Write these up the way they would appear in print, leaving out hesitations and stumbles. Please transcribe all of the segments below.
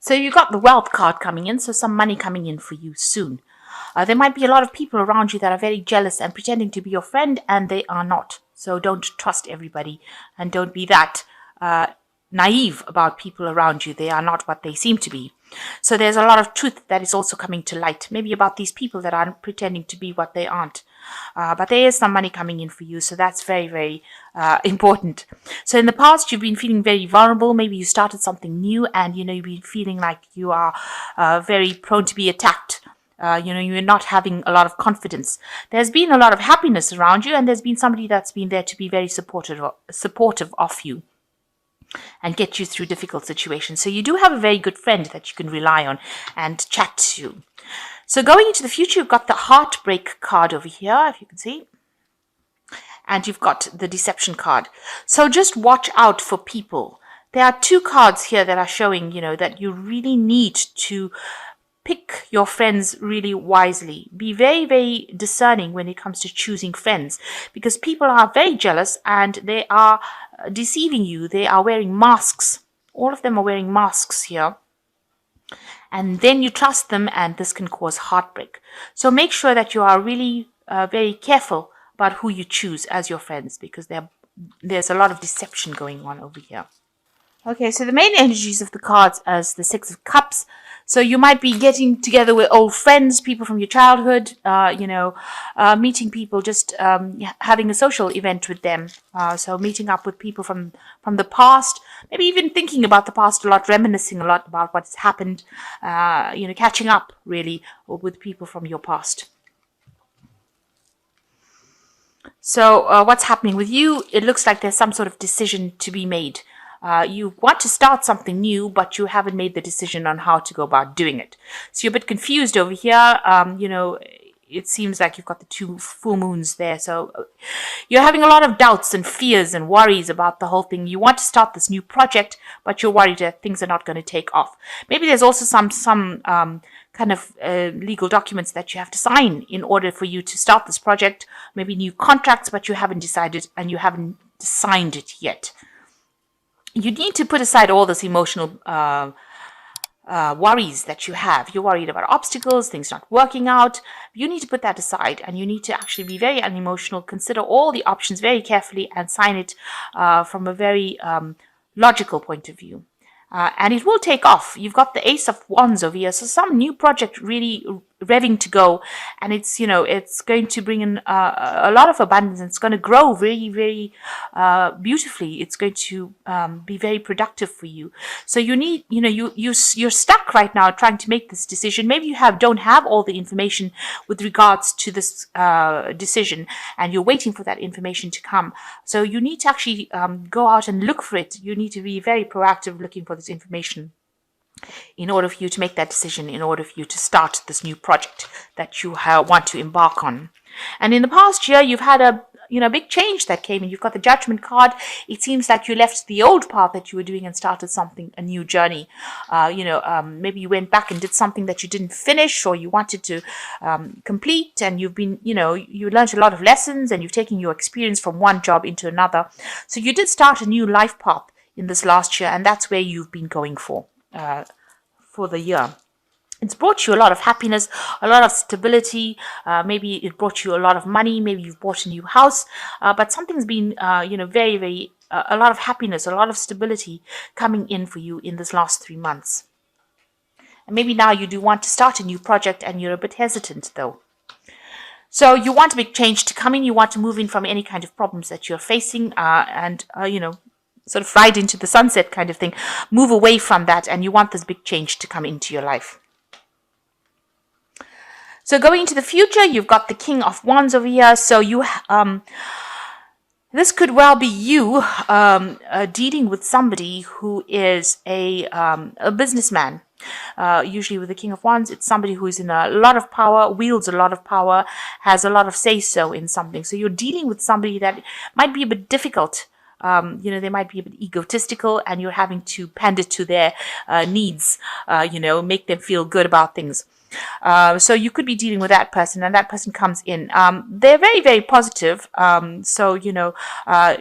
So you got the wealth card coming in, so some money coming in for you soon. There might be a lot of people around you that are very jealous and pretending to be your friend, and they are not. So don't trust everybody, and don't be that naive about people around you. They are not what they seem to be. So there's a lot of truth that is also coming to light, maybe about these people that are pretending to be what they aren't. But there is some money coming in for you, so that's very, very important. So in the past, you've been feeling very vulnerable. Maybe you started something new, and you've been feeling like you are very prone to be attacked. You're not having a lot of confidence. There's been a lot of happiness around you, and there's been somebody that's been there to be very supportive of you and get you through difficult situations. So you do have a very good friend that you can rely on and chat to. So going into the future, you've got the heartbreak card over here, if you can see. And you've got the deception card. So just watch out for people. There are two cards here that are showing, that you really need to pick your friends really wisely. Be very, very discerning when it comes to choosing friends, because people are very jealous and they are deceiving you. They are wearing masks. All of them are wearing masks here. And then you trust them, and this can cause heartbreak. So make sure that you are really very careful about who you choose as your friends, because there's a lot of deception going on over here. Okay, so the main energies of the cards is the Six of Cups. So you might be getting together with old friends, people from your childhood, meeting people, just having a social event with them. So meeting up with people from the past, maybe even thinking about the past a lot, reminiscing a lot about what's happened, catching up really with people from your past. So what's happening with you? It looks like there's some sort of decision to be made. You want to start something new, but you haven't made the decision on how to go about doing it. So you're a bit confused over here. It seems like you've got the two full moons there. So you're having a lot of doubts and fears and worries about the whole thing. You want to start this new project, but you're worried that things are not going to take off. Maybe there's also some kind of legal documents that you have to sign in order for you to start this project. Maybe new contracts, but you haven't decided and you haven't signed it yet. You need to put aside all this emotional worries that you have. You're worried about obstacles, things not working out. You need to put that aside, and you need to actually be very unemotional, consider all the options very carefully, and sign it from a very logical point of view. And it will take off. You've got the Ace of Wands over here, so some new project really revving to go, and it's going to bring in a lot of abundance, and it's going to grow very, very beautifully. It's going to be very productive for you. So you need, you're stuck right now trying to make this decision. Maybe you don't have all the information with regards to this decision, and you're waiting for that information to come. So you need to actually go out and look for it. You need to be very proactive looking for this information in order for you to make that decision, in order for you to start this new project that you want to embark on. And in the past year, you've had a big change that came in. You've got the Judgment card. It seems like you left the old path that you were doing and started a new journey. Maybe you went back and did something that you didn't finish, or you wanted to complete, and you've been, you learned a lot of lessons, and you've taken your experience from one job into another. So you did start a new life path in this last year, and that's where you've been going for the year. It's brought you a lot of happiness, a lot of stability. Maybe it brought you a lot of money. Maybe you've bought a new house. But something's been, very, very, a lot of happiness, a lot of stability coming in for you in this last 3 months. And maybe now you do want to start a new project, and you're a bit hesitant though. So you want a big change to come in. You want to move in from any kind of problems that you're facing, and sort of ride into the sunset kind of thing. Move away from that, and you want this big change to come into your life. So going into the future, you've got the King of Wands over here. So you, this could well be you dealing with somebody who is a businessman. Usually with the King of Wands, it's somebody who is in a lot of power, wields a lot of power, has a lot of say-so in something. So you're dealing with somebody that might be a bit difficult. They might be a bit egotistical, and you're having to pander to their needs, make them feel good about things. So you could be dealing with that person, and that person comes in. They're very, very positive.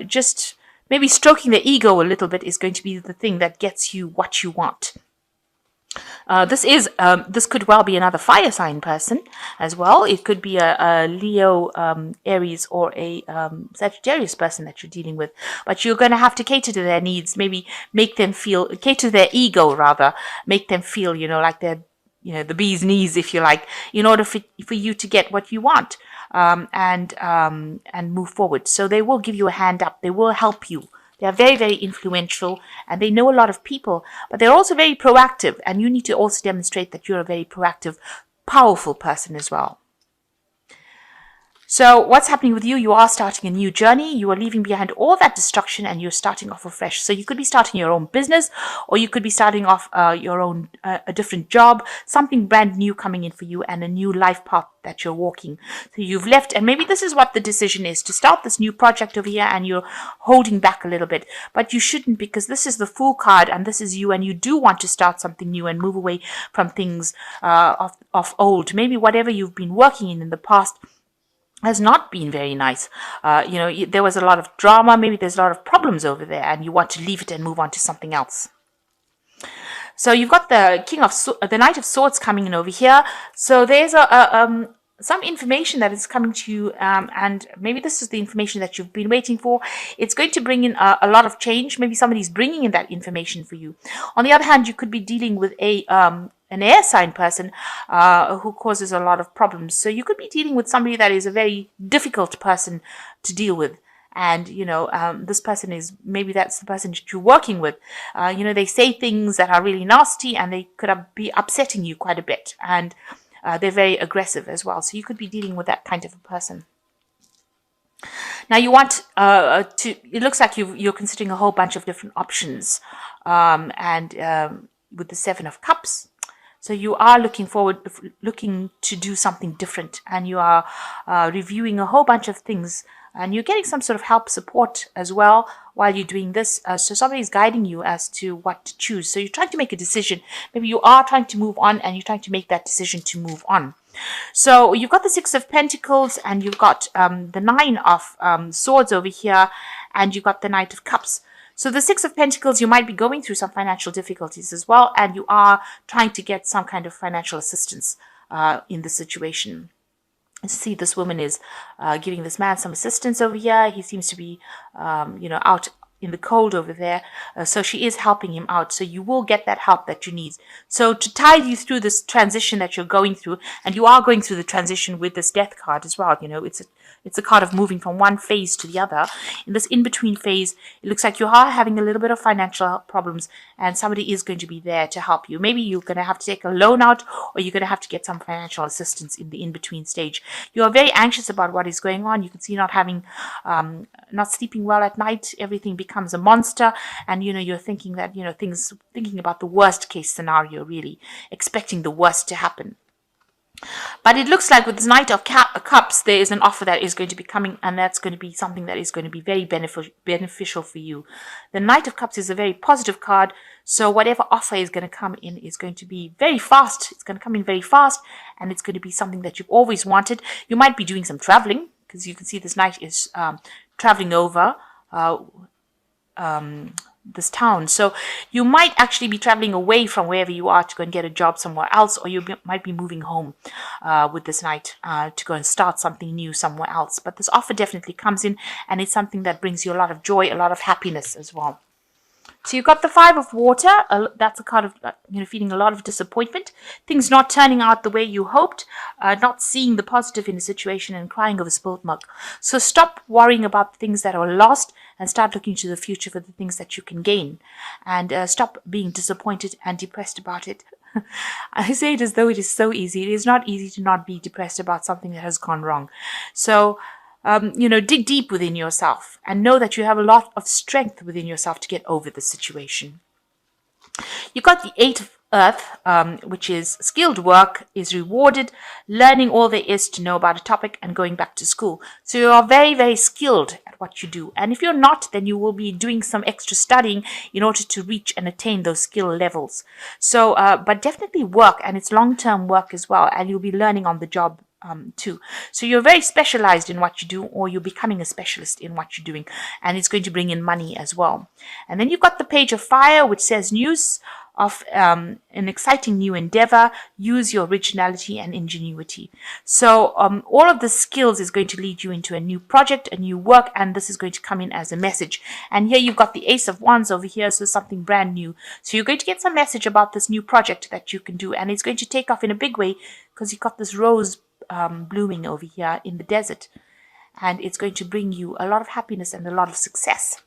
Just maybe stroking their ego a little bit is going to be the thing that gets you what you want. This could well be another fire sign person as well. It could be a Leo, Aries, or a Sagittarius person that you're dealing with. But you're going to have to cater to their needs. Maybe cater to their ego rather. Make them feel, like they're, the bee's knees, if you like, in order for you to get what you want, and move forward. So they will give you a hand up. They will help you. They are very, very influential, and they know a lot of people, but they're also very proactive, and you need to also demonstrate that you're a very proactive, powerful person as well. So what's happening with you? You are starting a new journey. You are leaving behind all that destruction, and you're starting off afresh. So you could be starting your own business, or you could be starting off your own a different job, something brand new coming in for you, and a new life path that you're walking. So you've left, and maybe this is what the decision is, to start this new project over here, and you're holding back a little bit. But you shouldn't, because this is the Fool card, and this is you, and you do want to start something new and move away from things of old. Maybe whatever you've been working in the past has not been very nice. There was a lot of drama. Maybe there's a lot of problems over there, and you want to leave it and move on to something else. So you've got the Knight of Swords coming in over here. So there's some information that is coming to you, and maybe this is the information that you've been waiting for. It's going to bring in a lot of change. Maybe somebody's bringing in that information for you. On the other hand, you could be dealing with an air sign person who causes a lot of problems. So you could be dealing with somebody that is a very difficult person to deal with. And, this person maybe that's the person that you're working with. They say things that are really nasty, and they could be upsetting you quite a bit. And they're very aggressive as well. So you could be dealing with that kind of a person. Now you want it looks like you're considering a whole bunch of different options. With the Seven of Cups. So you are looking to do something different, and you are reviewing a whole bunch of things, and you're getting some sort of help, support as well while you're doing this. So somebody's guiding you as to what to choose. So you're trying to make a decision. Maybe you are trying to move on, and you're trying to make that decision to move on. So you've got the Six of Pentacles, and you've got the Nine of Swords over here, and you've got the Knight of Cups. So the Six of Pentacles, you might be going through some financial difficulties as well, and you are trying to get some kind of financial assistance in the situation. See, this woman is giving this man some assistance over here. He seems to be, out in the cold over there. So she is helping him out. So you will get that help that you need. So to tide you through this transition that you're going through, and you are going through the transition with this Death card as well. It's a card of moving from one phase to the other. In this in-between phase, it looks like you are having a little bit of financial problems, and somebody is going to be there to help you. Maybe you're going to have to take a loan out, or you're going to have to get some financial assistance in the in-between stage. You are very anxious about what is going on. You can see not sleeping well at night. Everything becomes a monster, and you're thinking that thinking about the worst case scenario, really expecting the worst to happen. But it looks like with this Knight of Cups, there is an offer that is going to be coming, and that's going to be something that is going to be very beneficial for you. The Knight of Cups is a very positive card, so whatever offer is going to come in is going to be very fast. It's going to come in very fast, and it's going to be something that you've always wanted. You might be doing some traveling, because you can see this Knight is traveling over this town. So you might actually be traveling away from wherever you are to go and get a job somewhere else, or you might be moving home with this Knight to go and start something new somewhere else. But this offer definitely comes in, and it's something that brings you a lot of joy, a lot of happiness as well. So you've got the Five of Water. That's a card of feeling a lot of disappointment, things not turning out the way you hoped, not seeing the positive in the situation, and crying over spilled milk. So stop worrying about the things that are lost, and start looking to the future for the things that you can gain, and stop being disappointed and depressed about it. I say it as though it is so easy. It is not easy to not be depressed about something that has gone wrong. So dig deep within yourself, and know that you have a lot of strength within yourself to get over the situation. You've got the Eight of Earth, which is skilled work is rewarded, learning all there is to know about a topic, and going back to school. So you are very, very skilled at what you do. And if you're not, then you will be doing some extra studying in order to reach and attain those skill levels. So, but definitely work, and it's long-term work as well, and you'll be learning on the job too. So you're very specialized in what you do, or you're becoming a specialist in what you're doing, and it's going to bring in money as well. And then you've got the Page of Fire, which says news of an exciting new endeavor. Use your originality and ingenuity. So all of the skills is going to lead you into a new project, a new work, and this is going to come in as a message. And here you've got the Ace of Wands over here, so something brand new. So you're going to get some message about this new project that you can do, and it's going to take off in a big way because you've got this rose blooming over here in the desert, and it's going to bring you a lot of happiness and a lot of success.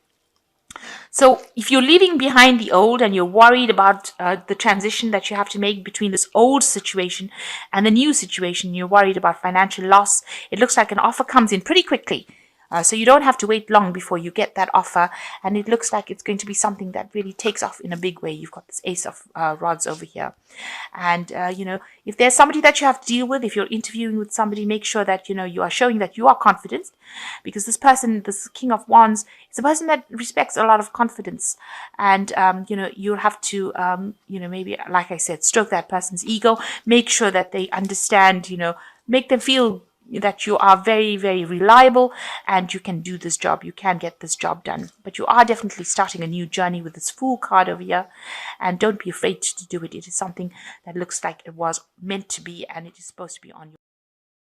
So if you're leaving behind the old and you're worried about the transition that you have to make between this old situation and the new situation, you're worried about financial loss, it looks like an offer comes in pretty quickly. So you don't have to wait long before you get that offer, and it looks like it's going to be something that really takes off in a big way. You've got this Ace of Rods over here, and if there's somebody that you have to deal with, if you're interviewing with somebody, make sure that you are showing that you are confident, because this person, this King of Wands, is a person that respects a lot of confidence, and you'll have to maybe, like I said, stroke that person's ego, make sure that they understand, make them feel that you are very, very reliable and you can do this job. You can get this job done. But you are definitely starting a new journey with this Fool card over here. And don't be afraid to do it. It is something that looks like it was meant to be, and it is supposed to be on you.